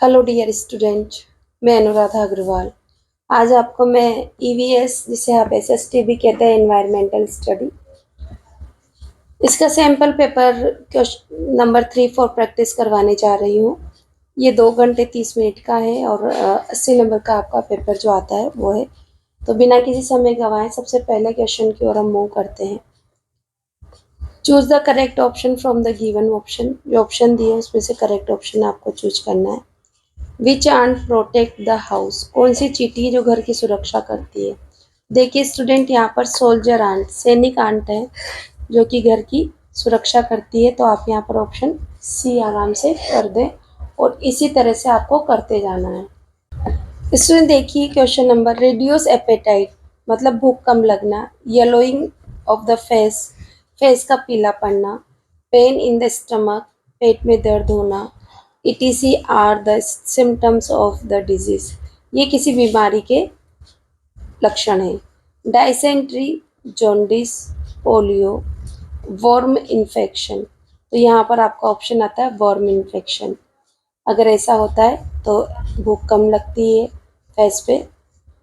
Hello dear student, मैं अनुराधा अग्रवाल। आज आपको मैं ईवीएस, जिसे आप एसएसटी भी कहते हैं, एनवायरमेंटल स्टडी, इसका sample paper question number 3 4 practice करवाने जा रही हूँ। ये 2 घंटे 30 मिनट का है और 80 नंबर का आपका पेपर जो आता है वो है। तो बिना किसी समय गंवाए सबसे पहले क्वेश्चन की ओर हम मूव करते हैं। Choose the correct option from the given option. जो ऑप्शन दिए उसमें से करेक्ट ऑप्शन आपको चूज करना है। विच आंट प्रोटेक्ट द हाउस? कौन सी चींटी जो घर की सुरक्षा करती है? देखिए स्टूडेंट, यहाँ पर सोल्जर आंट, सैनिक आंट है जो कि घर की सुरक्षा करती है। तो आप यहाँ पर ऑप्शन सी आराम से कर दें और इसी तरह से आपको करते जाना है। स्टूडेंट देखिए क्वेश्चन नंबर, रिड्यूस एपेटाइट मतलब भूख कम लगना, yellowing of the face, face का पीला पड़ना, पेन इन द स्टमक, पेट में दर्द होना, etc are the symptoms of the disease, ये किसी बीमारी के लक्षण हैं। Dysentery, jaundice, polio, worm infection. तो यहाँ पर आपका ऑप्शन आता है वर्म इन्फेक्शन। अगर ऐसा होता है तो भूख कम लगती है, फेस पे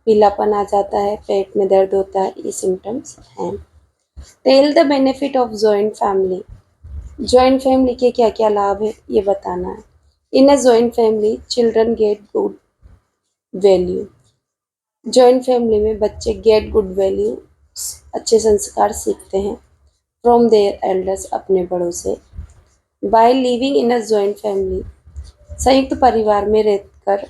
पीलापन आ जाता है, पेट में दर्द होता है, ये सिम्टम्स हैं। Tell the benefit of joint family. Joint family के क्या क्या लाभ है ये बताना है। In a joint family children get good value. Joint family में बच्चे गेट गुड वैल्यू, अच्छे संस्कार सीखते हैं, फ्रॉम देयर एल्डर्स, अपने बड़ों से। By living in a joint family, संयुक्त परिवार में रहकर,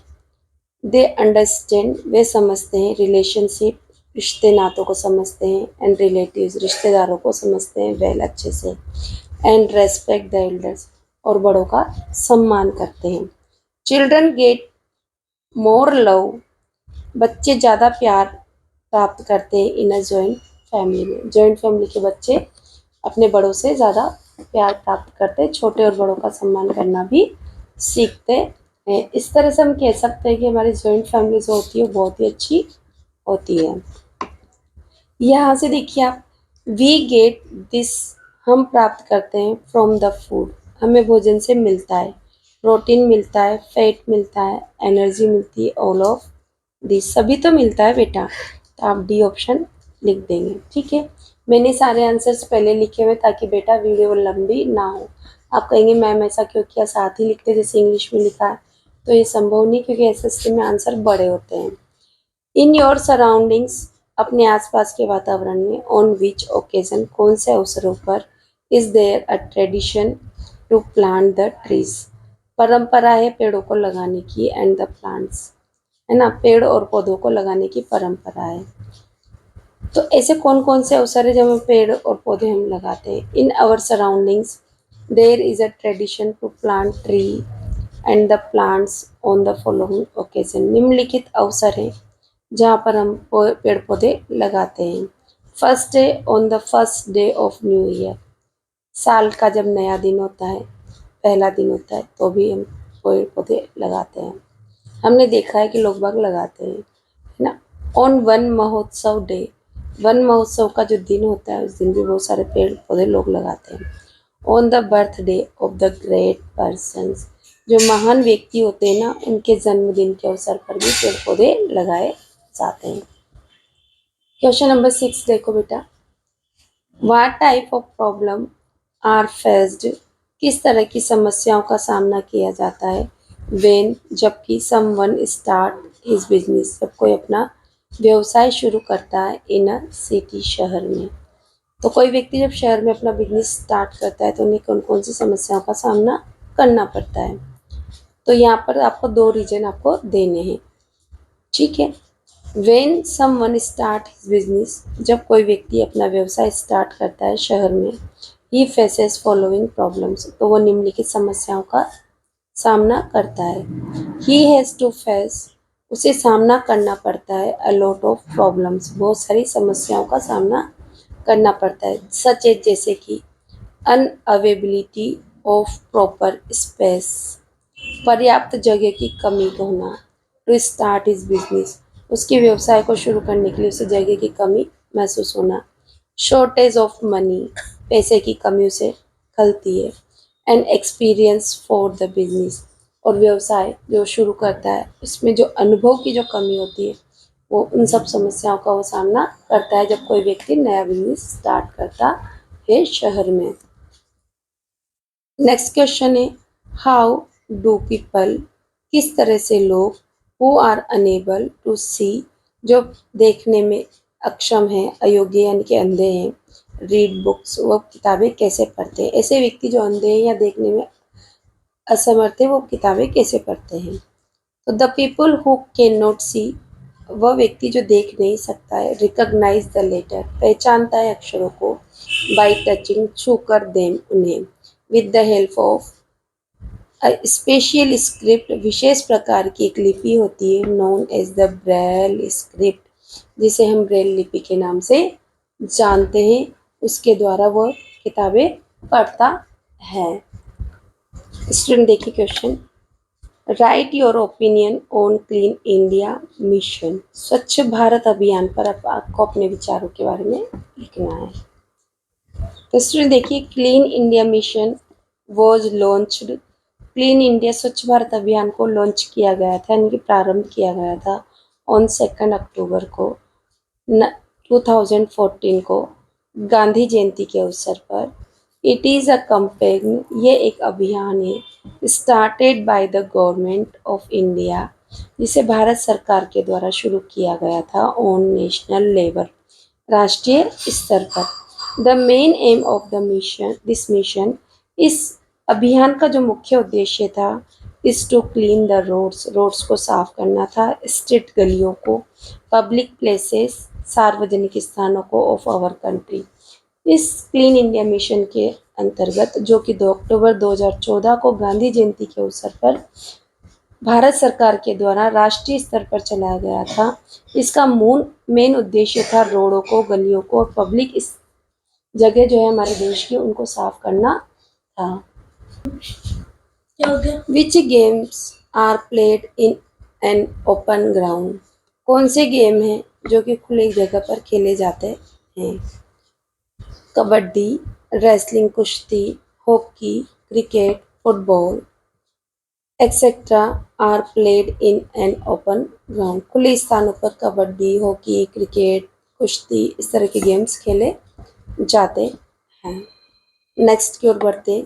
दे अंडरस्टैंड, वे समझते हैं, रिलेशनशिप, रिश्ते नातों को समझते हैं, एंड रिलेटिव्स, रिश्तेदारों को समझते हैं वेल, अच्छे से, एंड रेस्पेक्ट द एल्डर्स, और बड़ों का सम्मान करते हैं। चिल्ड्रन गेट मोर लव, बच्चे ज़्यादा प्यार प्राप्त करते हैं इन अ जॉइंट फैमिली में। जॉइंट फैमिली के बच्चे अपने बड़ों से ज़्यादा प्यार प्राप्त करते हैं, छोटे और बड़ों का सम्मान करना भी सीखते हैं। इस तरह से हम कह सकते हैं कि हमारी जॉइंट फैमिली जो होती है वो बहुत ही अच्छी होती है। यहाँ से देखिए आप, वी गेट दिस, हम प्राप्त करते हैं, फ्रॉम द फूड, हमें भोजन से मिलता है, प्रोटीन मिलता है, फैट मिलता है, एनर्जी मिलती है, ऑल ऑफ दिस, सभी तो मिलता है बेटा। तो आप डी ऑप्शन लिख देंगे, ठीक है। मैंने सारे आंसर्स पहले लिखे हुए ताकि बेटा वीडियो लंबी ना हो। आप कहेंगे मैम ऐसा क्यों किया, साथ ही लिखते जैसे इंग्लिश में लिखा है, तो ये संभव नहीं क्योंकि एसएसटी में आंसर बड़े होते हैं। इन योर सराउंडिंग्स, अपने आसपास के वातावरण में, ऑन विच ओकेजन, कौन से अवसरों पर, is there a tradition to plant the trees, परंपरा है पेड़ों को लगाने की, एंड द प्लांट्स, है ना, पेड़ और पौधों को लगाने की परंपरा है। तो ऐसे कौन कौन से अवसर है जब हम पेड़ और पौधे हम लगाते हैं। In our surroundings there is a tradition to plant tree and the plants on the following occasion, निम्नलिखित अवसर हैं जहाँ पर हम पेड़ पौधे लगाते हैं। First day, on the first day of new year, साल का जब नया दिन होता है, पहला दिन होता है, तो भी हम पेड़ पौधे लगाते हैं। हमने देखा है कि लोग बाग लगाते हैं, है ना। ऑन वन महोत्सव डे, वन महोत्सव का जो दिन होता है उस दिन भी बहुत सारे पेड़ पौधे लोग लगाते हैं। On the birthday of the great persons, जो महान व्यक्ति होते हैं ना, उनके जन्मदिन के अवसर पर भी पेड़ पौधे लगाए जाते हैं। क्वेश्चन नंबर 6 देखो बेटा, what type of problem are faced, किस तरह की समस्याओं का सामना किया जाता है, वेन, जबकि, समवन स्टार्ट हिज बिजनेस, जब कोई अपना व्यवसाय शुरू करता है, इन अ सिटी, शहर में। तो कोई व्यक्ति जब शहर में अपना बिजनेस स्टार्ट करता है तो उन्हें कौन कौन सी समस्याओं का सामना करना पड़ता है। तो यहाँ पर आपको 2 रीजन आपको देने हैं, ठीक है। When someone start his business, जब कोई व्यक्ति अपना व्यवसाय स्टार्ट करता है शहर में, ही फेसेस फॉलोइंग प्रॉब्लम्स, तो वो निम्नलिखित समस्याओं का सामना करता है। ही हैज़ टू फेस, उसे सामना करना पड़ता है, अ लॉट ऑफ प्रॉब्लम्स, बहुत सारी समस्याओं का सामना करना पड़ता है। सच एज, जैसे कि, अनअवेबिलिटी ऑफ प्रॉपर स्पेस, पर्याप्त जगह की कमी होना, टू स्टार्ट इज बिजनेस, उसके व्यवसाय को शुरू करने के लिए उसे जगह की कमी महसूस होना, शॉर्टेज ऑफ मनी, पैसे की कमी उसे खलती है, and experience for the business, और व्यवसाय जो शुरू करता है उसमें जो अनुभव की जो कमी होती है वो उन सब समस्याओं का वो सामना करता है जब कोई व्यक्ति नया बिजनेस स्टार्ट करता है शहर में। नेक्स्ट क्वेश्चन है हाउ डू पीपल, किस तरह से लोग हु आर अनेबल टू सी, जो देखने में अक्षम है, अयोग्य यानी कि अंधे हैं, रीड बुक्स, वो किताबें कैसे पढ़ते हैं। ऐसे व्यक्ति जो अंधे हैं या देखने में असमर्थ है वो किताबें कैसे पढ़ते हैं। तो the people who can not see, वह व्यक्ति जो देख नहीं सकता है, रिकॉग्नाइज द लेटर, पहचानता है अक्षरों को, बाय टचिंग, छू कर देम, उन्हें, with the help of special script, विशेष प्रकार की एक लिपि होती है, known as the Braille script, जिसे हम ब्रेल लिपि के नाम से जानते हैं, उसके द्वारा वह किताबें पढ़ता है। स्टूडेंट देखिए question, right your opinion on clean India mission, स्वच्छ भारत अभियान पर आपको अपने विचारों के बारे में लिखना है। तो स्टूडेंट देखिए, clean India mission was launched, clean India स्वच्छ भारत अभियान को लॉन्च किया गया था, यानी कि प्रारंभ किया गया था ऑन 2 अक्टूबर को 2014 को, गांधी जयंती के अवसर पर। इट इज़ अ कैंपेन, ये एक अभियान है, started by the government of India, जिसे भारत सरकार के द्वारा शुरू किया गया था, ऑन नेशनल लेवल, राष्ट्रीय स्तर पर। The main aim of the mission, this mission, इस अभियान का जो मुख्य उद्देश्य था, is to clean the roads, roads को साफ करना था, स्ट्रीट, गलियों को, पब्लिक प्लेसेस, सार्वजनिक स्थानों को, ऑफ आवर कंट्री। इस क्लीन इंडिया मिशन के अंतर्गत, जो कि 2 अक्टूबर 2014 को गांधी जयंती के अवसर पर भारत सरकार के द्वारा राष्ट्रीय स्तर पर चलाया गया था, इसका मेन उद्देश्य था रोडों को, गलियों को और पब्लिक इस जगह जो है हमारे देश की, उनको साफ करना था। Which games are played in an open ground, कौन से गेम हैं जो कि खुली जगह पर खेले जाते हैं। कबड्डी, रेसलिंग, कुश्ती, hockey, cricket, football etcetera are played in an open ground, खुले स्थानों पर कबड्डी, हॉकी, क्रिकेट, कुश्ती, इस तरह के गेम्स खेले जाते हैं। नेक्स्ट की ओर बढ़ते,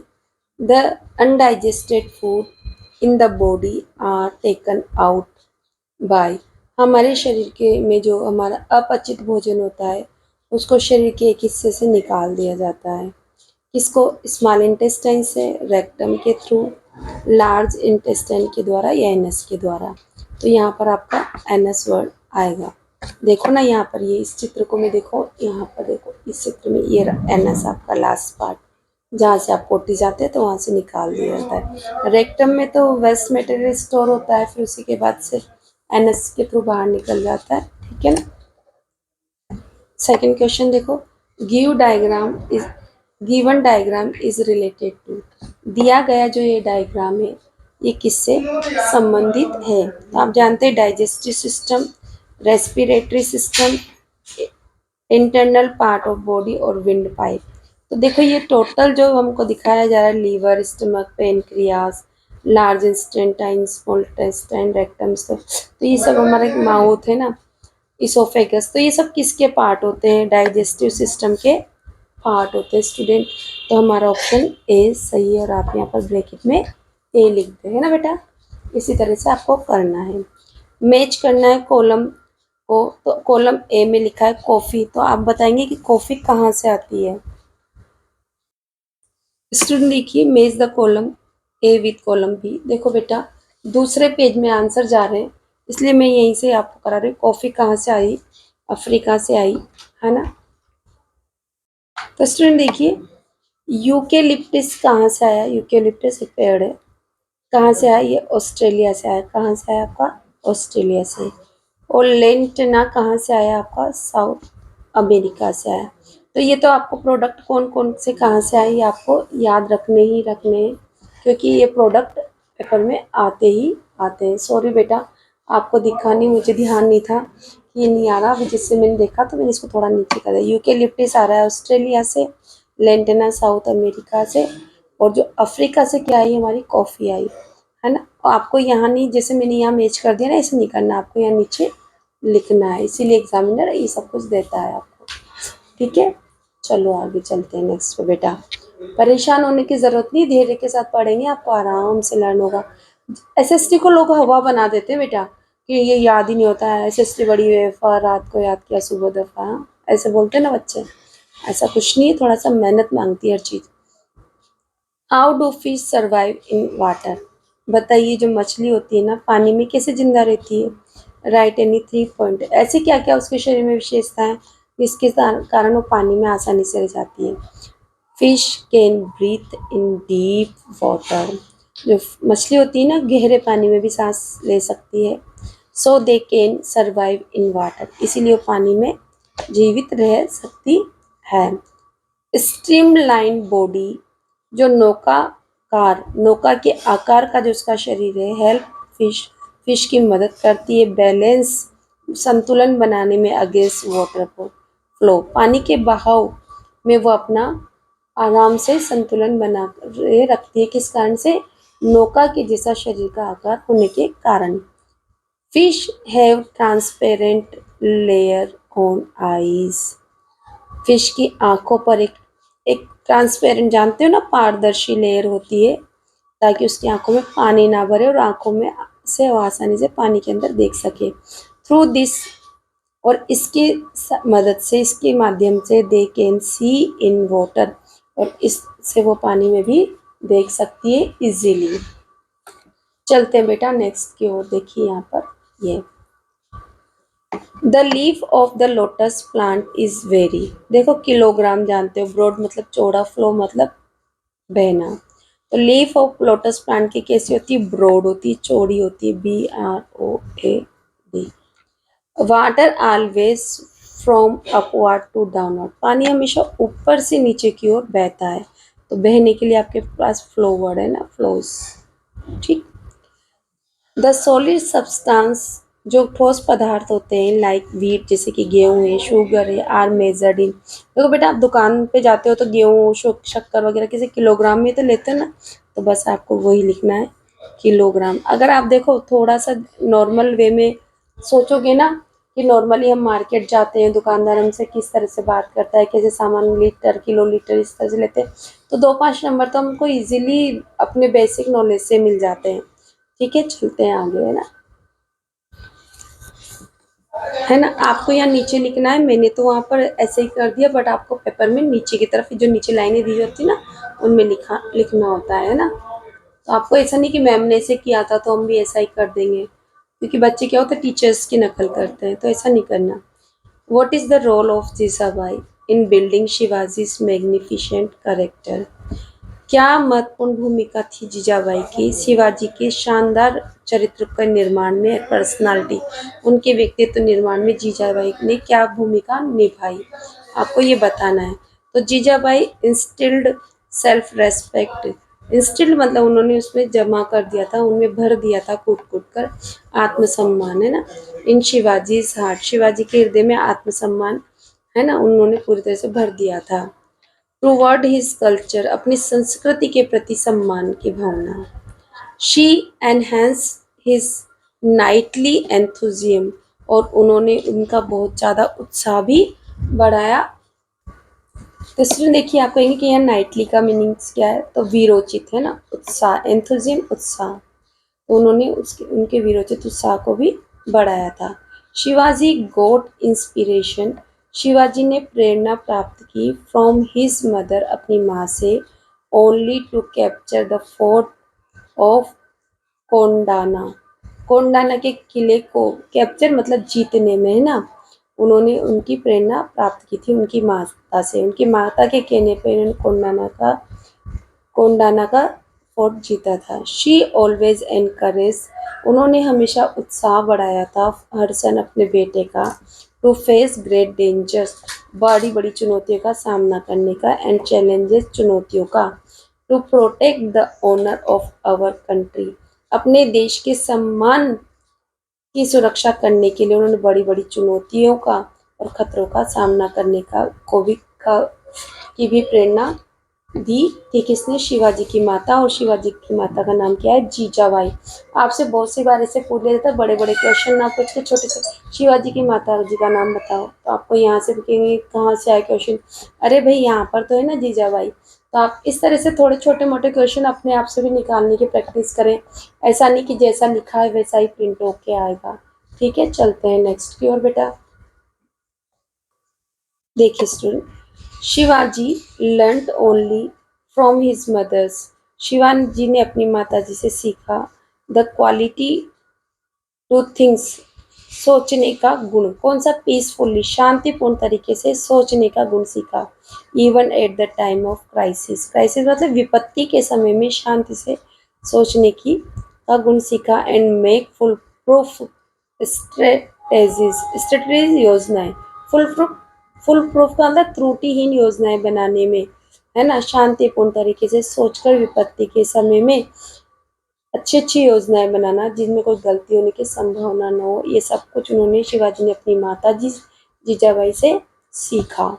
the undigested food in the body are taken out by, हमारे शरीर के में जो हमारा अपचित भोजन होता है उसको शरीर के एक हिस्से से निकाल दिया जाता है, किसको, स्मॉल इंटेस्टाइन से, रेक्टम के थ्रू, लार्ज इंटेस्टाइन के द्वारा या एनस के द्वारा। तो यहाँ पर आपका एनस वर्ड आएगा। देखो ना यहाँ पर, ये इस चित्र को में देखो, यहाँ पर देखो इस चित्र में ये एनस आपका लास्ट पार्ट, जहाँ से आप पोटी जाते हैं तो वहाँ से निकाल दिया जाता है। रेक्टम में तो वेस्ट मटेरियल स्टोर होता है, फिर उसी के बाद से एनस के थ्रू बाहर निकल जाता है, ठीक है ना। सेकंड क्वेश्चन देखो, give diagram is, given diagram is related to, दिया गया जो ये डायग्राम है ये किससे संबंधित है। तो आप जानते हैं digestive system, respiratory system, internal part of body और विंड पाइप। तो देखो ये टोटल जो हमको दिखाया जा रहा है, liver, stomach, pancreas, large intestine, small intestine, rectum, तो ये सब हमारे माउथ है ना, इसोफेगस, तो ये सब किसके पार्ट होते हैं, डाइजेस्टिव सिस्टम के पार्ट होते हैं स्टूडेंट। तो हमारा ऑप्शन ए सही है, और आप यहाँ पर ब्रैकेट में ए लिख दे, है ना बेटा। इसी तरह से आपको करना है, मैच करना है कॉलम को। तो कॉलम ए में लिखा है कॉफ़ी, तो आप बताएंगे कि कॉफ़ी कहाँ से आती है। स्टूडेंट देखिए, match the column A with column B. देखो बेटा, दूसरे पेज में आंसर जा रहे हैं, इसलिए मैं यहीं से आपको करा रही हूँ। कॉफ़ी कहाँ से आई, अफ्रीका से आई, है ना। तो स्टूडेंट देखिए, यूकेलिप्टस कहाँ से आया, यूकेलिप्टस एक पेड़ है, कहाँ से आया, ये ऑस्ट्रेलिया से आया। कहाँ से आया आपका, ऑस्ट्रेलिया से। और लेंटना कहाँ से आया आपका, साउथ अमेरिका से आया। तो ये तो आपको प्रोडक्ट कौन कौन से कहाँ से आए ये आपको याद रखने हैं, क्योंकि ये प्रोडक्ट पेपर में आते ही आते हैं। सॉरी बेटा, आपको दिखा नहीं, मुझे ध्यान नहीं था कि ये नहीं आ रहा, जिससे मैंने देखा तो मैंने इसको थोड़ा नीचे कर दिया। यूकेलिप्टस आ रहा है ऑस्ट्रेलिया से, लेंटना साउथ अमेरिका से, और जो अफ्रीका से क्या आई, हमारी कॉफ़ी आई, है ना। आपको यहाँ नहीं, जैसे मैंने यहाँ मैच कर दिया ना, ऐसे नहीं करना, आपको यहाँ नीचे लिखना है, इसीलिए एग्जामिनर ये सब कुछ देता है आपको। ठीक है, चलो आगे चलते हैं नेक्स्ट पे बेटा। परेशान होने की ज़रूरत नहीं, धैर्य के साथ पढ़ेंगे आपको आराम से लर्न होगा। एसएसटी को लोग हवा बना देते हैं बेटा कि ये याद ही नहीं होता है, एसएसटी बड़ी बेवफा, रात को याद किया सुबह दफा, ऐसे बोलते हैं ना बच्चे। ऐसा कुछ नहीं है, थोड़ा सा मेहनत मांगती है हर चीज़। How do fish survive in water? बताइए, जो मछली होती है ना पानी में कैसे जिंदा रहती है? Right any 3 point. ऐसे क्या क्या उसके शरीर में विशेषता है जिसके कारण वो पानी में आसानी से रह जाती है? Fish can breathe in deep water. जो मछली होती है ना गहरे पानी में भी सांस ले सकती है। So they can survive in water, इसीलिए वो पानी में जीवित रह सकती है। स्ट्रीमलाइन बॉडी, जो नौका के आकार का जो उसका शरीर है, हेल्प फिश की मदद करती है बैलेंस, संतुलन बनाने में अगेंस्ट वाटर फ्लो। पानी के बहाव में वो अपना आराम से संतुलन बना रखती है, किस कारण से? नौका के जैसा शरीर का आकार होने के कारण। Fish have transparent layer on eyes. Fish की आंखों पर एक ट्रांसपेरेंट, जानते हो ना, पारदर्शी लेयर होती है ताकि उसकी आंखों में पानी ना भरे और आंखों में से वो आसानी से पानी के अंदर देख सके। थ्रू दिस, और इसकी मदद से, इसके माध्यम से they can see in water, और इससे वो पानी में भी देख सकती है इजीली। चलते हैं बेटा नेक्स्ट की ओर। देखिए यहाँ पर ये the leaf of the lotus plant is very, देखो किलोग्राम जानते हो, ब्रॉड मतलब चौड़ा, फ्लो मतलब बहना। तो लीफ ऑफ लोटस प्लांट की कैसी होती है? ब्रॉड होती है, चौड़ी होती है, BROAD। Water always from upward to downward, पानी हमेशा ऊपर से नीचे की ओर बहता है, तो बहने के लिए आपके पास फ्लो वर्ड है ना, फ्लोज। ठीक। द सॉलिड सब्सटेंस, जो ठोस पदार्थ होते हैं लाइक वीट, जैसे कि गेहूँ है, शुगर है, आर मेजर्ड इन, देखो बेटा आप दुकान पे जाते हो तो गेहूँ शक्कर वगैरह किसी किलोग्राम में तो लेते हैं ना, तो बस आपको वही लिखना है, किलोग्राम। अगर आप देखो थोड़ा सा नॉर्मल वे में सोचोगे ना, कि नॉर्मली हम मार्केट जाते हैं, दुकानदार हमसे किस तरह से बात करता है, कैसे सामान लीटर किलो लीटर इस तरह से लेते हैं, तो 2-5 नंबर तो हमको इजीली अपने बेसिक नॉलेज से मिल जाते हैं। ठीक है, चलते हैं आगे, है ना। आपको यहाँ नीचे लिखना है, मैंने तो वहाँ पर ऐसे ही कर दिया, बट आपको पेपर में नीचे की तरफ जो नीचे लाइनें दी होती ना, उनमें लिखना होता है ना। तो आपको ऐसा नहीं कि मैम ने ऐसे किया था तो हम भी ऐसा ही कर देंगे, क्योंकि बच्चे क्या होते हैं टीचर्स की नकल करते हैं, तो ऐसा नहीं करना। What is the role of Jijabai in building Shivaji's magnificent character? क्या महत्वपूर्ण भूमिका थी जीजाबाई की शिवाजी के शानदार चरित्र के निर्माण में, पर्सनालिटी, उनके व्यक्तित्व निर्माण में जीजाबाई ने क्या भूमिका निभाई, आपको ये बताना है। तो Jijabai instilled self respect, instilled मतलब उन्होंने उसमें जमा कर दिया था, उनमें भर दिया था कूट कूट कर आत्मसम्मान, है ना। इन शिवाजी हार्ट, शिवाजी के हृदय में आत्मसम्मान, है ना, उन्होंने पूरी तरह से भर दिया था। टूवर्ड हिज कल्चर, अपनी संस्कृति के प्रति सम्मान की भावना। शी एनहेंस हिज नाइटली एंथुजियम, और उन्होंने उनका बहुत ज़्यादा उत्साह भी बढ़ाया। तो इसमें देखिए आप कहेंगे कि यहाँ नाइटली का मीनिंग्स क्या है, तो वीरोचित, है ना, उत्साह, एंथुजियम उत्साह, तो उन्होंने उसके उनके वीरोचित उत्साह को भी बढ़ाया था। शिवाजी गोट इंस्पिरेशन, शिवाजी ने प्रेरणा प्राप्त की फ्रॉम हिज मदर, अपनी माँ से, only to capture the fort of Kondana, Kondana के किले को कैप्चर मतलब जीतने में, है ना, उन्होंने उनकी प्रेरणा प्राप्त की थी उनकी माता से, उनकी माता के कहने पर इन्होंने कोंडाना का फोर्ट जीता था। शी ऑलवेज एनकरेज, उन्होंने हमेशा उत्साह बढ़ाया था हर्षन अपने बेटे का, टू फेस ग्रेट डेंजर्स, बड़ी बड़ी चुनौतियों का सामना करने का, एंड चैलेंजेस, चुनौतियों का, to protect the honour of our country, अपने देश के सम्मान की सुरक्षा करने के लिए उन्होंने बड़ी बड़ी चुनौतियों का और खतरों का सामना करने का की भी प्रेरणा दी थी किसने? शिवाजी की माता। और शिवाजी की माता का नाम क्या है? जीजाबाई। आपसे बहुत सी बार ऐसे पूछ लिया जाता है, बड़े बड़े क्वेश्चन ना पूछ के छोटे छोटे, शिवाजी की माता जी का नाम बताओ, तो आपको यहाँ से पूछेंगे कहाँ से आए क्वेश्चन, अरे भाई यहाँ पर तो है ना जीजाबाई। तो आप इस तरह से थोड़े छोटे मोटे क्वेश्चन अपने आप से भी निकालने की प्रैक्टिस करें। ऐसा नहीं कि जैसा लिखा है वैसा ही प्रिंट होके आएगा। ठीक है, चलते हैं नेक्स्ट की ओर बेटा। देखिए student, Shivaji learned only from his mothers. Shivaji ने अपनी माता जी से सीखा द क्वालिटी टू थिंग्स, सोचने का गुण। कौन सा? पीसफुली, शांतिपूर्ण तरीके से सोचने का गुण सीखा। Even at the time of crisis, crisis मतलब विपत्ति के समय में शांति से सोचने की का गुण सीखा। And make full proof strategies, strategy योजनाएं, फुल प्रूफ का मतलब त्रुटिहीन योजनाएं बनाने में, है ना, शांतिपूर्ण तरीके से सोचकर विपत्ति के समय में अच्छी अच्छी योजनाएं बनाना जिनमें कोई गलती होने की संभावना न हो, ये सब कुछ उन्होंने शिवाजी ने अपनी माता जी जीजाबाई से सीखा।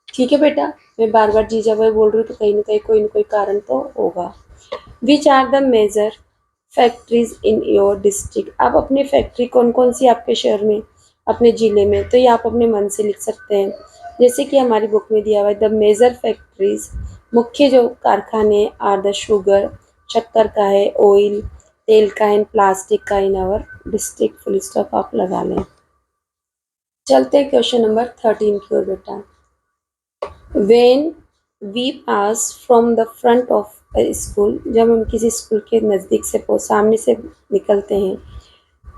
ठीक है बेटा, मैं बार बार जीजाबाई बोल रही हूँ तो कहीं ना कोई कारण तो होगा। Which are the major factories in your district. आप अपनी फैक्ट्री कौन कौन सी आपके शहर में, अपने जिले में, तो ये आप अपने मन से लिख सकते हैं। जैसे कि हमारी बुक में दिया हुआ है, द मेजर फैक्ट्रीज, मुख्य जो कारखाने आर द शुगर, शक्कर का है, ऑयल तेल का है, प्लास्टिक का in our district. Full stop आप लगा लें। चलते हैं क्वेश्चन नंबर 13 की ओर बेटा। When we pass from the front of school, जब हम किसी स्कूल के नज़दीक से सामने से निकलते हैं,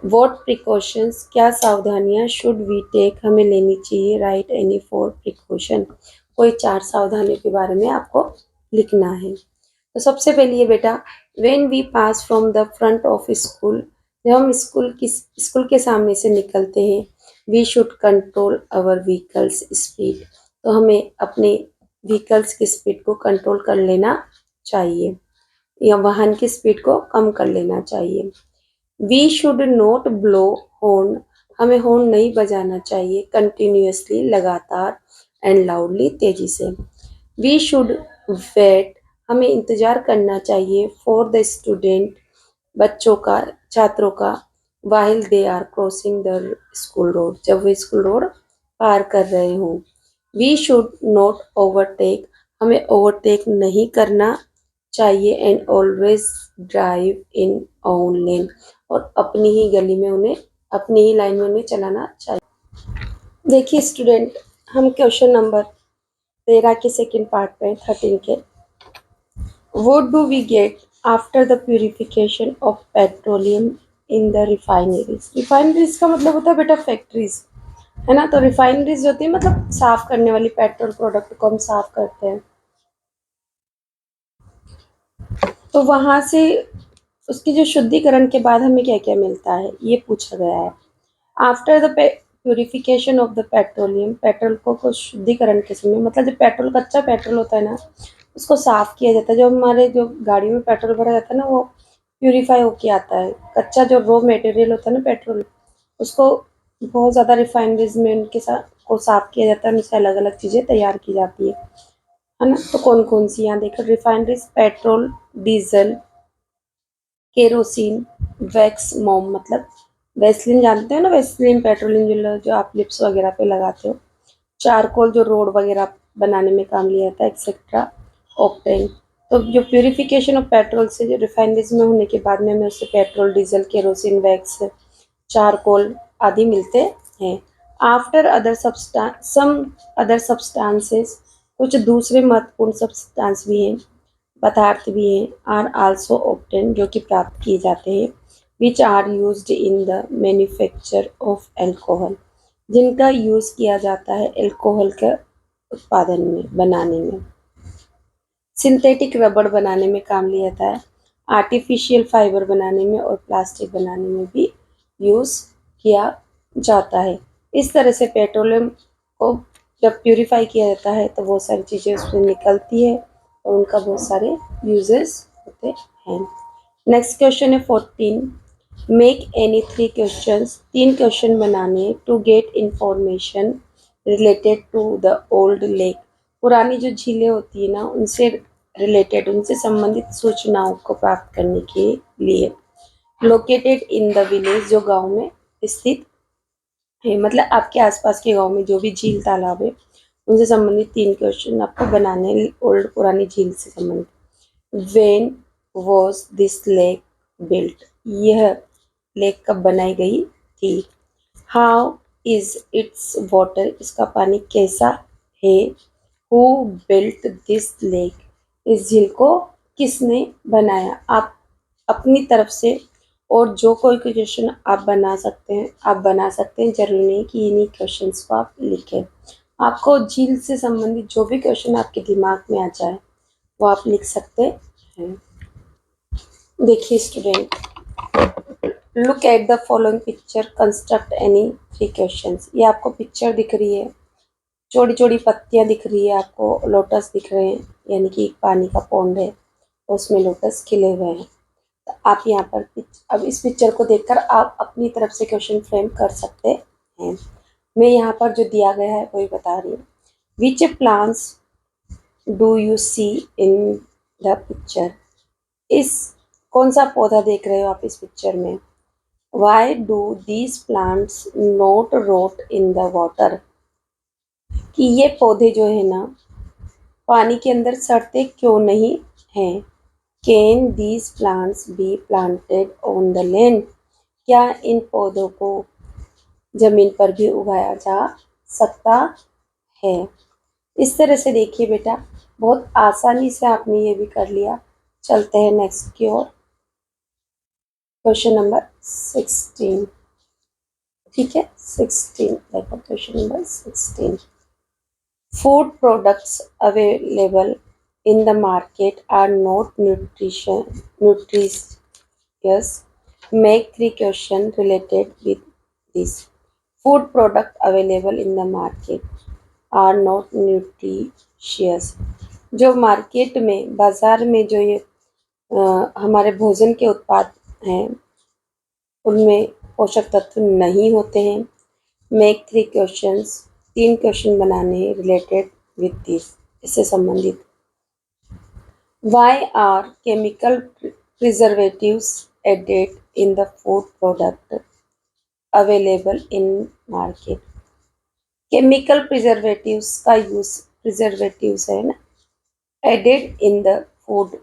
वॉट प्रिकॉशंस, क्या सावधानियां, शुड वी टेक, हमें लेनी चाहिए, राइट एनी फोर प्रिकॉशन, कोई 4 सावधानियों के बारे में आपको लिखना है। तो सबसे पहले ये बेटा, when we pass from the front of school, जब हम स्कूल के सामने से निकलते हैं, we should control our vehicles speed, तो हमें अपने व्हीकल्स की स्पीड को कंट्रोल कर लेना चाहिए या वाहन की स्पीड को कम कर लेना चाहिए। We should not blow horn, हमें हॉर्न नहीं बजाना चाहिए कंटिन्यूसली, लगातार, एंड लाउडली, तेजी से। वी शुड वेट, हमें इंतजार करना चाहिए, फॉर द स्टूडेंट, बच्चों का, छात्रों का, while they are crossing the school road, जब वे स्कूल रोड पार कर रहे हों। वी शुड नॉट ओवरटेक, हमें ओवरटेक नहीं करना चाहिए, and always drive in own lane, और अपनी ही गली में उन्हें, अपनी ही लाइन में उन्हें चलाना चाहिए। देखिए स्टूडेंट, हम क्वेश्चन नंबर 13 के सेकेंड पार्ट पे 13 के, what do we get after the purification of petroleum in the refineries? refineries का मतलब होता है बेटा फैक्ट्रीज, है ना। तो रिफाइनरीज होती है मतलब साफ करने वाली, पेट्रोल प्रोडक्ट को हम साफ करते हैं, तो वहां से उसकी जो शुद्धिकरण के बाद हमें क्या क्या मिलता है ये पूछा गया है। After the purification of the petroleum, petrol को शुद्धिकरण के समय, मतलब जब पेट्रोल, कच्चा पेट्रोल होता है ना, उसको साफ किया जाता है। जो हमारे जो गाड़ियों में पेट्रोल भरा जाता है ना, वो प्यूरिफाई होके आता है। कच्चा जो रॉ मटेरियल होता है ना पेट्रोल, उसको बहुत ज़्यादा रिफाइनरीज में उनके साथ को साफ किया जाता है, उनसे अलग अलग चीज़ें तैयार की जाती है ना। तो कौन कौन सी यहाँ देखो, refineries, petrol, diesel, kerosene, wax, मोम मतलब वैसलीन, जानते हो ना वैसलीन, पेट्रोलियम जो आप लिप्स वगैरह पे लगाते हो, चारकोल जो रोड वगैरह बनाने में काम लिया जाता है, एक्सेट्रा, ऑक्टेन। तो जो प्यूरिफिकेशन ऑफ पेट्रोल से जो रिफाइनरीज में होने के बाद में हमें उससे petrol, diesel, kerosene, wax, charcoal आदि मिलते हैं। After other some other substances, कुछ दूसरे महत्वपूर्ण सब्सटेंस भी हैं, पदार्थ भी हैं, आर आल्सो ऑब्टेन, जो कि प्राप्त किए जाते हैं, which are used in the manufacture of alcohol, जिनका यूज़ किया जाता है एल्कोहल के उत्पादन में, बनाने में। सिंथेटिक रबड़ बनाने में काम लिया जाता है, आर्टिफिशियल फाइबर बनाने में और प्लास्टिक बनाने में भी यूज़ किया जाता है। इस तरह से पेट्रोलियम को जब प्यूरिफाई किया जाता है तो बहुत सारी चीज़ें उसमें निकलती है और उनका बहुत सारे यूजेस होते हैं। नेक्स्ट क्वेश्चन है 14, मेक एनी 3 क्वेश्चंस, 3 क्वेश्चन बनाने to get information related to the old lake, पुरानी जो झीलें होती है ना उनसे रिलेटेड उनसे संबंधित सूचनाओं को प्राप्त करने के लिए लोकेटेड इन द विलेज जो गांव में स्थित है, मतलब आपके आसपास के गांव में जो भी झील तालाब है उनसे संबंधित 3 क्वेश्चन आपको बनाने हैं ओल्ड पुरानी झील से संबंधित। When was this lake built, यह लेक कब बनाई गई थी। हाउ इज इट्स वाटर, इसका पानी कैसा है। हु बिल्ट दिस लेक, इस झील को किसने बनाया। आप अपनी तरफ से और जो कोई क्वेश्चन आप बना सकते हैं आप बना सकते हैं, जरूरी नहीं कि इन्हीं क्वेश्चंस को आप लिखें। आपको झील से संबंधित जो भी क्वेश्चन आपके दिमाग में आ जाए वो आप लिख सकते हैं। देखिए student, look at the following picture, construct any 3 questions. ये आपको पिक्चर दिख रही है, छोटी छोटी पत्तियां दिख रही है, आपको लोटस दिख रहे हैं, यानी कि एक पानी का पॉन्ड है उसमें लोटस खिले हुए हैं। तो आप यहाँ पर अब इस पिक्चर को देखकर आप अपनी तरफ से क्वेश्चन फ्रेम कर सकते हैं। मैं यहाँ पर जो दिया गया है वही बता रही हूँ। Which plants do you see in the picture, इस कौन सा पौधा देख रहे हो आप इस पिक्चर में। Why do these plants not wrote in the water, कि ये पौधे जो है ना पानी के अंदर सड़ते क्यों नहीं हैं। Can these plants B planted on the land, क्या इन पौधों को जमीन पर भी उगाया जा सकता है। इस तरह से देखिए बेटा, बहुत आसानी से आपने ये भी कर लिया। चलते हैं नेक्स्ट की ओर, क्वेश्चन नंबर 16। ठीक है 16, देखो question number 16। Food products available in the market are not nutritious. Make 3 questions related with this. Food product available in the market are not nutritious. जो मार्केट में बाजार में जो ये हमारे भोजन के उत्पाद हैं उनमें पोषक तत्व नहीं होते हैं। मेक 3 क्वेश्चंस, 3 क्वेश्चन बनाने रिलेटेड विथ दिस, इससे संबंधित। Why are chemical preservatives added in the food product available in market? Chemical preservatives का यूज, प्रिजर्वेटिव्स है ना, added in the food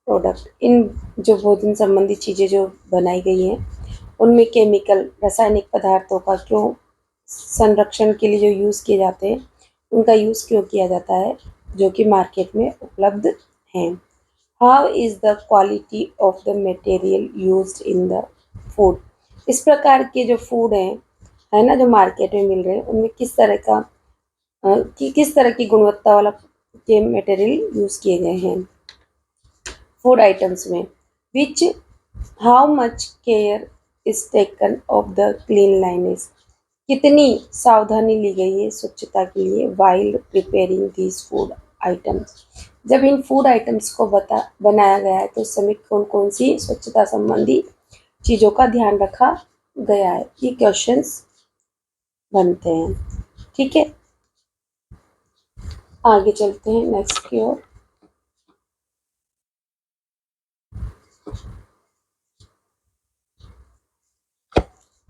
product, इन जो भोजन संबंधी चीज़ें जो बनाई गई हैं उनमें केमिकल रासायनिक पदार्थों का क्यों संरक्षण के लिए जो यूज़ किए जाते हैं उनका यूज़ क्यों किया जाता है जो कि मार्केट में उपलब्ध हैं। How is the quality of the material used in the food, इस प्रकार के जो फूड हैं है ना जो मार्केट में मिल रहे हैं उनमें किस तरह का किस तरह की गुणवत्ता वाला के मटेरियल यूज़ किए गए हैं फूड आइटम्स में। Which how much care is taken of the cleanliness, कितनी सावधानी ली गई है स्वच्छता के लिए। While preparing these food items, जब इन फूड आइटम्स को बनाया गया है तो उस समय कौन कौन सी स्वच्छता संबंधी चीज़ों का ध्यान रखा गया है, ये क्वेश्चंस बनते हैं। ठीक है आगे चलते हैं नेक्स्ट की ओर।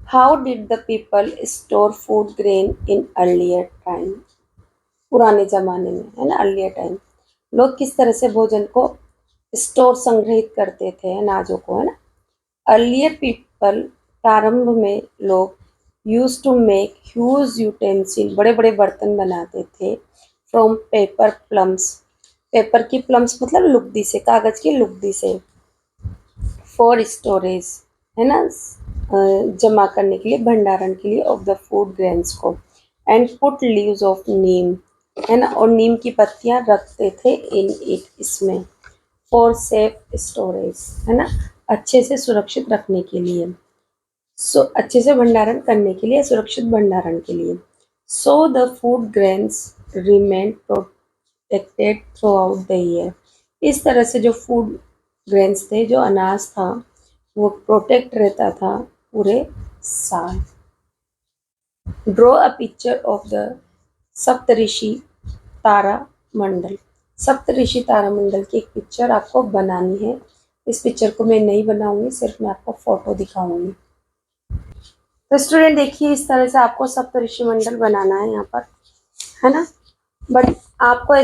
How did the people store food grain in earlier time, पुराने ज़माने में है ना अर्लियर टाइम लोग किस तरह से भोजन को स्टोर संग्रहित करते थे अनाजों को, है ना। अर्लियर पीपल, प्रारंभ में लोग use to make huge utensil, बड़े बड़े बर्तन बनाते थे फ्रॉम पेपर प्लम्स, पेपर की प्लम्स मतलब लुगदी से, कागज की लुगदी से। फॉर स्टोरेज है ना, जमा करने के लिए, भंडारण के लिए, ऑफ द फूड ग्रेन्स को। एंड पुट लीव्स ऑफ नीम है ना, और नीम की पत्तियां रखते थे इन इट, इसमें। फॉर सेफ स्टोरेज है ना, अच्छे से सुरक्षित रखने के लिए, अच्छे से भंडारण करने के लिए, सुरक्षित भंडारण के लिए। So the food grains remain protected through out the year, इस तरह से जो फूड ग्रेन्स थे, जो अनाज था वो प्रोटेक्ट रहता था पूरे साल। Draw a picture of the Saptarishi तारा मंडल, सप्तऋषि तारामंडल की एक पिक्चर आपको बनानी है। इस पिक्चर को मैं नहीं बनाऊंगी, सिर्फ मैं आपको फोटो दिखाऊंगी। तो स्टूडेंट देखिए, इस तरह से आपको सप्तऋषि मंडल बनाना है यहाँ पर, है ना। बट आपको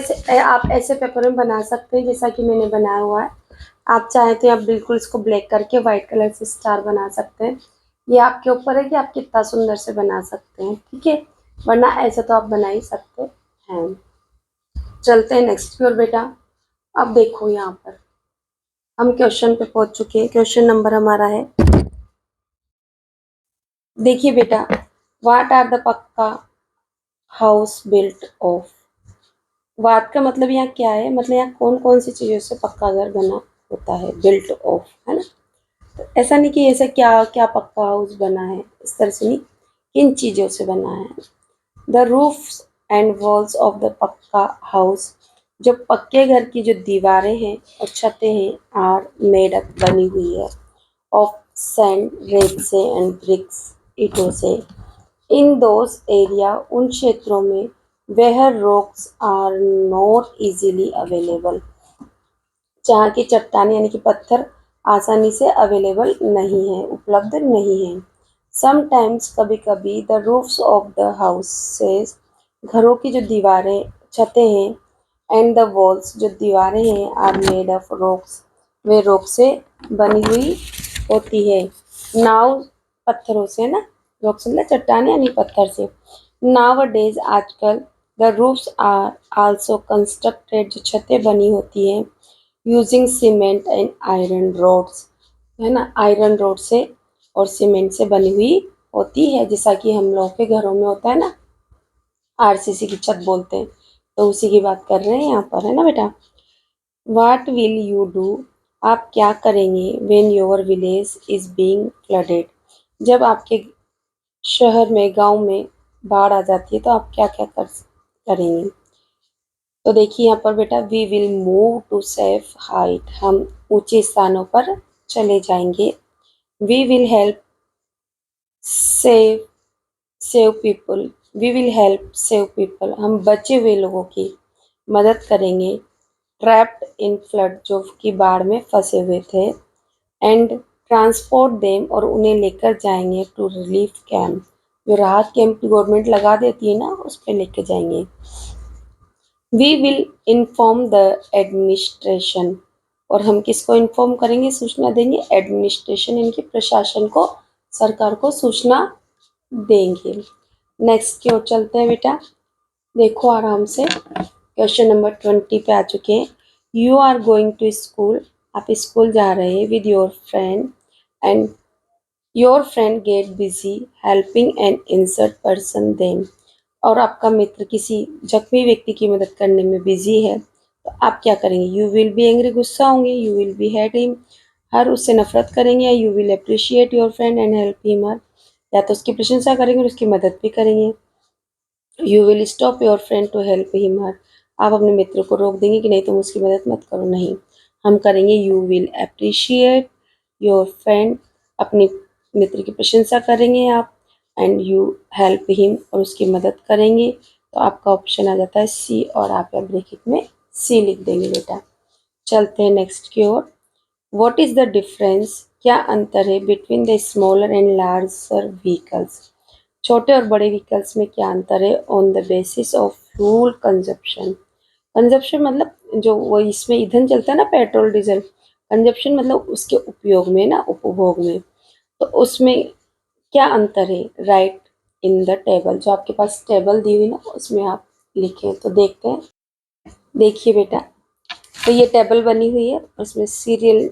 आप ऐसे पेपर में बना सकते हैं जैसा कि मैंने बनाया हुआ है। आप चाहें तो आप बिल्कुल इसको ब्लैक करके व्हाइट कलर से स्टार बना सकते हैं। ये आपके ऊपर है कि आप कितना सुंदर से बना सकते हैं, ठीक है। वरना ऐसे तो आप बना ही सकते हैं। चलते हैं नेक्स्ट की ओर बेटा। अब देखो यहाँ पर हम क्वेश्चन पे पहुंच चुके हैं। क्वेश्चन नंबर हमारा है, देखिए बेटा, व्हाट आर द पक्का हाउस बिल्ट ऑफ। वाट का मतलब यहाँ क्या है, मतलब यहाँ कौन कौन सी चीज़ों से पक्का घर बना होता है, बिल्ट ऑफ, है ना। तो ऐसा नहीं कि ऐसा क्या क्या पक्का हाउस बना है, इस तरह से नहीं, किन चीज़ों से बना है। The roofs and walls of the पक्का हाउस, जो पक्के घर की जो दीवारें हैं और छतें हैं, आर मेड अप बनी हुई है ऑफ सैंड, रेत से, एंड ब्रिक्स, ईंटों से। इन दोज एरिया, उन क्षेत्रों में, where rocks are not easily available, जहाँ की चट्टान यानी कि पत्थर आसानी से अवेलेबल नहीं है, उपलब्ध नहीं है। समटाइम्स, कभी कभी, the roofs of the houses, घरों की जो दीवारें छतें हैं, एंड द वॉल्स, जो दीवारें हैं, आर मेड ऑफ रॉक्स, वे रॉक से बनी हुई होती है। नाव, पत्थरों से, है ना, रॉक से मतलब चट्टान यानी पत्थर से। नाव डेज, आजकल, the roofs are also constructed, जो छतें बनी होती हैं, using cement and iron rods, है ना, आयरन रोड से और सीमेंट से बनी हुई होती है, जैसा कि हम लोग के घरों में होता है ना, आरसीसी की छत बोलते हैं, तो उसी की बात कर रहे हैं यहाँ पर, है ना बेटा। वाट विल यू डू, आप क्या करेंगे, when your village is being flooded, जब आपके शहर में, गांव में बाढ़ आ जाती है, तो आप क्या क्या करेंगे। तो देखिए यहाँ पर बेटा, we will move to safe height, हम ऊंचे स्थानों पर चले जाएंगे। We will help save save people, we will help save people, हम बचे हुए लोगों की मदद करेंगे। ट्रैप्ड इन फ्लड, जो कि बाढ़ में फंसे हुए थे। एंड ट्रांसपोर्ट देम, और उन्हें लेकर जाएंगे, टू रिलीफ कैंप, जो राहत कैंप गवर्नमेंट लगा देती है ना, उस पर लेकर जाएंगे। We will inform the administration, और हम किसको इन्फॉर्म करेंगे, सूचना देंगे, एडमिनिस्ट्रेशन इनकी प्रशासन को, सरकार को सूचना देंगे। नेक्स्ट की ओर चलते हैं बेटा। देखो आराम से, क्वेश्चन नंबर 20 पे आ चुके हैं। You are going to school, आप स्कूल जा रहे हैं, with your friend, and your friend get busy helping an injured person them, और आपका मित्र किसी जख्मी व्यक्ति की मदद करने में बिजी है, तो आप क्या करेंगे। यू विल बी एंग्री, गुस्सा होंगे। You will be hate him, her उससे नफरत करेंगे। या you will appreciate your friend and help him her, या तो उसकी प्रशंसा करेंगे और उसकी मदद भी करेंगे। You will stop your friend to help him her, आप अपने मित्र को रोक देंगे कि नहीं तुम उसकी मदद मत करो, नहीं, हम करेंगे। You will appreciate your friend, अपने मित्र की प्रशंसा करेंगे आप। एंड यू हेल्प हिम, और उसकी मदद करेंगे। तो आपका ऑप्शन आ जाता है सी, और आप या ब्रैकेट में सी लिख देंगे बेटा। चलते हैं नेक्स्ट की ओर। व्हाट इज द डिफरेंस, क्या अंतर है, between the smaller and larger vehicles, छोटे और बड़े व्हीकल्स में क्या अंतर है, on the basis of fuel consumption. Consumption मतलब जो वो इसमें ईंधन चलता है ना, पेट्रोल डीजल, कंजप्शन मतलब उसके उपयोग में ना, उपभोग में, तो उसमें क्या अंतर है, राइट इन द टेबल, जो आपके पास टेबल दी हुई ना, उसमें आप लिखें। तो देखते हैं, देखिए बेटा, तो ये टेबल बनी हुई है, उसमें सीरियल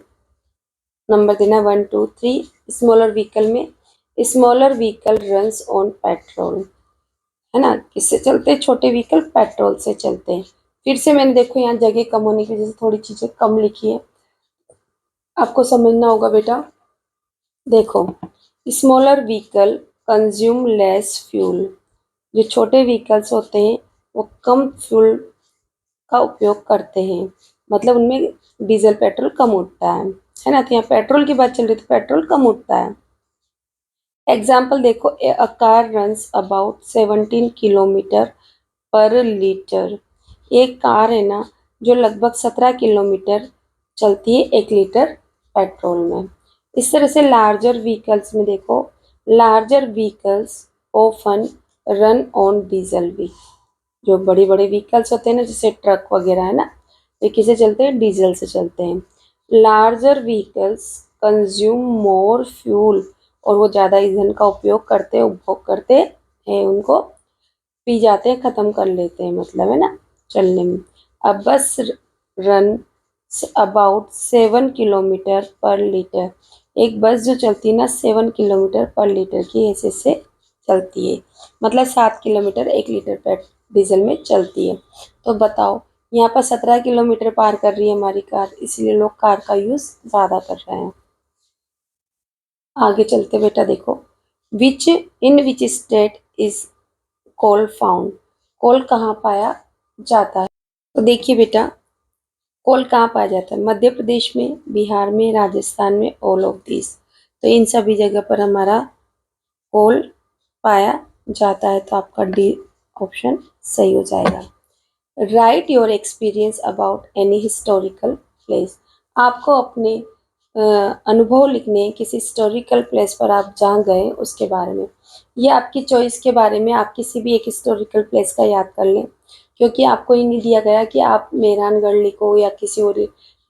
नंबर देना 1 2 3। स्मॉलर व्हीकल में, smaller vehicle runs on petrol, है ना, किससे चलते हैं, छोटे व्हीकल पेट्रोल से चलते हैं। फिर से मैंने देखो यहाँ जगह कम होने की वजह से थोड़ी चीजें कम लिखी है, आपको समझना होगा बेटा। देखो, smaller vehicle consume less fuel, जो छोटे व्हीकल्स होते हैं वो कम फ्यूल का उपयोग करते हैं, मतलब उनमें डीजल पेट्रोल कम उठता है ना। तो यहाँ पेट्रोल की बात चल रही, तो पेट्रोल कम उठता है। एग्जाम्पल देखो, a car runs about 17 kilometre पर लीटर, एक कार है ना जो लगभग 17 किलोमीटर चलती है 1 लीटर पेट्रोल में। इस तरह से लार्जर व्हीकल्स में देखो, larger vehicles often run on diesel भी। जो बड़े बड़े व्हीकल्स होते हैं ना, जैसे ट्रक वगैरह है ना, ये किसे चलते हैं? डीजल से चलते हैं। Larger vehicles consume more fuel, और वो ज़्यादा ईंधन का उपयोग करते उपभोग करते हैं, उनको पी जाते हैं, ख़त्म कर लेते हैं, मतलब है ना चलने में। अ बस रन अबाउट 7 किलोमीटर पर लीटर। एक बस जो चलती है ना 7 किलोमीटर पर लीटर की हैसियत से चलती है, मतलब 7 किलोमीटर 1 लीटर पेट्रोल डीजल में चलती है। तो बताओ, यहाँ पर 17 किलोमीटर पार कर रही है हमारी कार, इसलिए लोग कार का यूज़ ज़्यादा कर रहे हैं। आगे चलते बेटा देखो, which in which state is coal found. Coal कहाँ पाया जाता है? तो देखिए बेटा, कोल कहाँ पाया जाता है? मध्य प्रदेश में, बिहार में, राजस्थान में, ऑल ऑफ दिस। तो इन सभी जगह पर हमारा कोल पाया जाता है, तो आपका डी ऑप्शन सही हो जाएगा। Right your experience about any historical place. आपको अपने अनुभव लिखने हैं किसी हिस्टोरिकल प्लेस पर आप जहाँ गए उसके बारे में। ये आपकी चॉइस के बारे में, आप किसी भी एक हिस्टोरिकल प्लेस का याद कर लें, क्योंकि आपको ये नहीं दिया गया कि आप मेहरानगढ़ लिखो या किसी और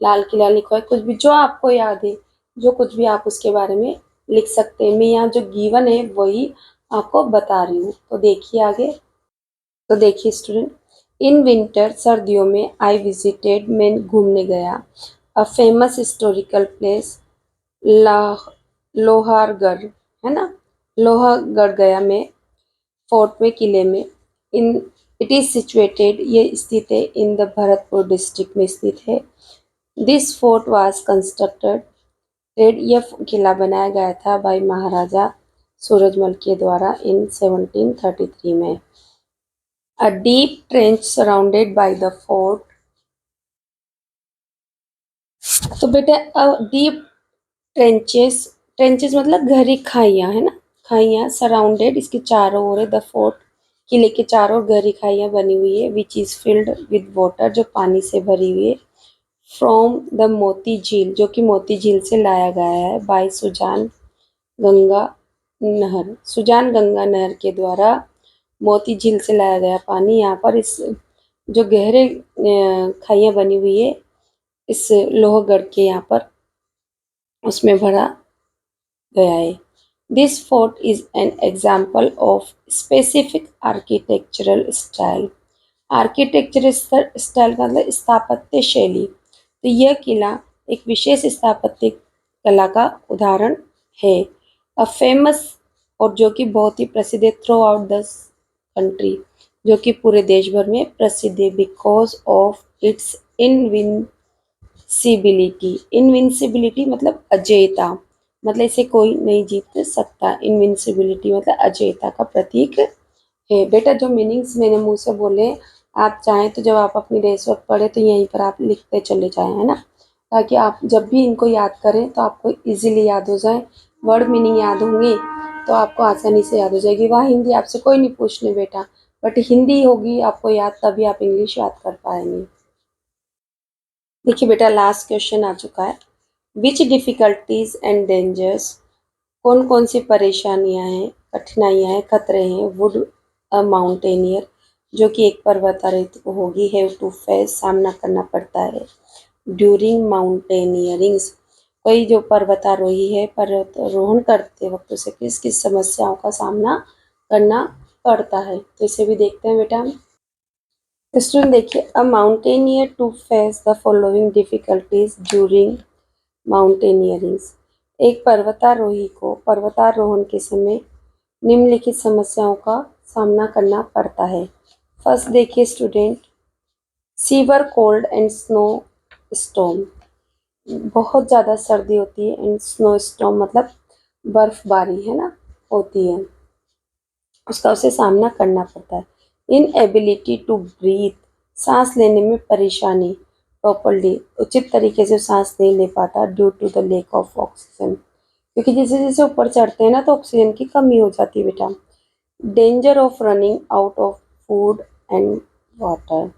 लाल किला लिखो, या कुछ भी जो आपको याद है, जो कुछ भी आप उसके बारे में लिख सकते हैं। मैं यहाँ जो गिवन है वही आपको बता रही हूँ। तो देखिए आगे। तो देखिए स्टूडेंट, इन विंटर, सर्दियों में, आई विजिटेड, मैं घूमने गया, अ फेमस हिस्टोरिकल प्लेस, लोहारगढ़, है ना, लोहागढ़ गया मैं, फोर्ट में, किले में। इन इट इज सिचुएटेड, ये स्थित है, इन द भरतपुर डिस्ट्रिक्ट में स्थित है। दिस फोर्ट वाज कंस्ट्रक्टेड, यह किला बनाया गया था बाय महाराजा सूरजमल के द्वारा इन 1733 में। A deep trench surrounded by the fort। तो बेटा डीप ट्रेंचेस, ट्रेंचेस मतलब गहरी खाइयाँ, है ना, खाइयाँ, सराउंडेड इसके चारों ओर है, द फोर्ट किले के चारों ओर गहरी खाइयाँ बनी हुई है, which is filled with water जो पानी से भरी हुई है, फ्रॉम द मोती झील जो कि मोती झील से लाया गया है, बाय सुजान गंगा नहर, सुजान गंगा नहर के द्वारा मोती झील से लाया गया पानी। यहाँ पर इस जो गहरे खाइयाँ बनी हुई है इस लोहगढ़ के यहाँ पर, उसमें भरा गया है। This fort is an example of specific architectural style. Architectural style का मतलब स्थापत्य शैली। तो यह किला एक विशेष स्थापत्य कला का उदाहरण है। अ फेमस, और जो कि बहुत ही प्रसिद्ध है, थ्रू आउट द कंट्री, जो कि पूरे देश भर में प्रसिद्ध है, because of its invincibility. Invincibility मतलब अजेयता, मतलब इसे कोई नहीं जीत सकता। इनविंसिबिलिटी मतलब अजेयता का प्रतीक है। बेटा जो मीनिंग्स मैंने मुंह से बोले, आप चाहें तो जब आप अपनी रेस वक्त पढ़े तो यहीं पर आप लिखते चले जाएं, है ना, ताकि आप जब भी इनको याद करें तो आपको इजीली याद हो जाए। वर्ड मीनिंग याद होंगे तो आपको आसानी से याद हो जाएगी। वहाँ हिंदी आपसे कोई नहीं पूछने बेटा, बट हिंदी होगी आपको याद, तभी आप इंग्लिश याद कर पाएंगे। देखिए बेटा, लास्ट क्वेश्चन आ चुका है। विच डिफ़िकल्टीज एंड डेंजर्स, कौन कौन सी परेशानियां हैं, कठिनाइयां हैं, खतरे हैं, वुड अ माउंटेनियर जो कि एक पर्वतारोही को होगी, हैव टू फेस सामना करना पड़ता है, ड्यूरिंग माउंटेनियरिंग्स कोई जो पर्वतारोही है पर्वतारोहण करते वक्त उसे किस किस समस्याओं का सामना करना पड़ता है। तो इसे भी देखते हैं बेटा हम। स्टूडेंट देखिए, a mountaineer to face the following difficulties during mountaineerings. एक पर्वतारोही को पर्वतारोहण के समय निम्नलिखित समस्याओं का सामना करना पड़ता है। फर्स्ट देखिए student, sewer cold and snow storm, बहुत ज़्यादा सर्दी होती है, एंड स्नो स्टॉर्म मतलब बर्फबारी, है ना, होती है, उसका उसे सामना करना पड़ता है। इन एबिलिटी टू ब्रीथ, सांस लेने में परेशानी, प्रॉपरली उचित तरीके से सांस नहीं ले पाता, due to the lack of oxygen, क्योंकि जैसे जैसे ऊपर चढ़ते हैं ना तो ऑक्सीजन की कमी हो जाती है बेटा। Danger of running out of food and water,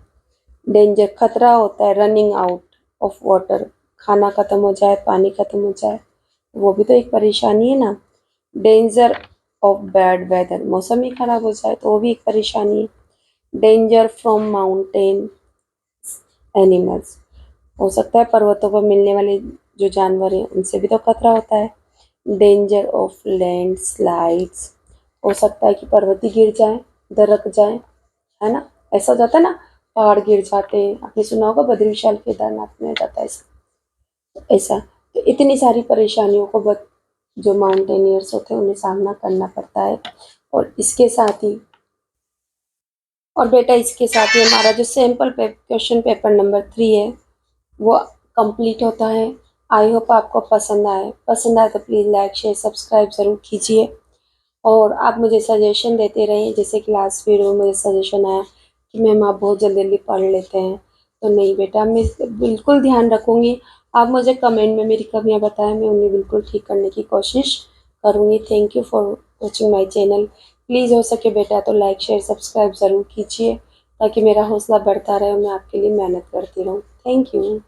danger खतरा होता है, रनिंग आउट ऑफ वाटर, खाना ख़त्म हो जाए, पानी ख़त्म हो जाए, वो भी तो एक परेशानी है ना। डेंजर ऑफ बैड वेदर, मौसम ही ख़राब हो जाए तो वो भी एक परेशानी है। डेंजर फ्रॉम माउंटेन एनिमल्स, हो सकता है पर्वतों पर मिलने वाले जो जानवर हैं उनसे भी तो खतरा होता है। डेंजर ऑफ लैंड स्लाइड्स, हो सकता है कि पर्वत ही गिर जाए, दरक जाए, है ना। ऐसा हो जाता है ना, पहाड़ गिर जाते हैं, आपने सुना होगा बद्री विशाल केदारनाथ में हो जाता है ऐसा। ऐसा तो इतनी सारी परेशानियों को जो माउंटेनियर्स होते हैं उन्हें सामना करना पड़ता है। और इसके साथ ही और बेटा इसके साथ ही हमारा जो सैम्पल क्वेश्चन पेपर नंबर 3 है वो कंप्लीट होता है। आई होप आपको पसंद आए तो प्लीज़ लाइक शेयर सब्सक्राइब ज़रूर कीजिए। और आप मुझे सजेशन देते रहें, जैसे कि लास्ट वीडियो में मुझे सजेशन आया कि मैम आप बहुत जल्दी जल्दी पढ़ लेते हैं, तो नहीं बेटा, मैं बिल्कुल ध्यान रखूँगी। आप मुझे कमेंट में मेरी कमियाँ बताएं, मैं उन्हें बिल्कुल ठीक करने की कोशिश करूँगी। Thank you for watching my channel. Please हो सके बेटा तो लाइक शेयर सब्सक्राइब ज़रूर कीजिए, ताकि मेरा हौसला बढ़ता रहे और मैं आपके लिए मेहनत करती रहूँ। Thank you.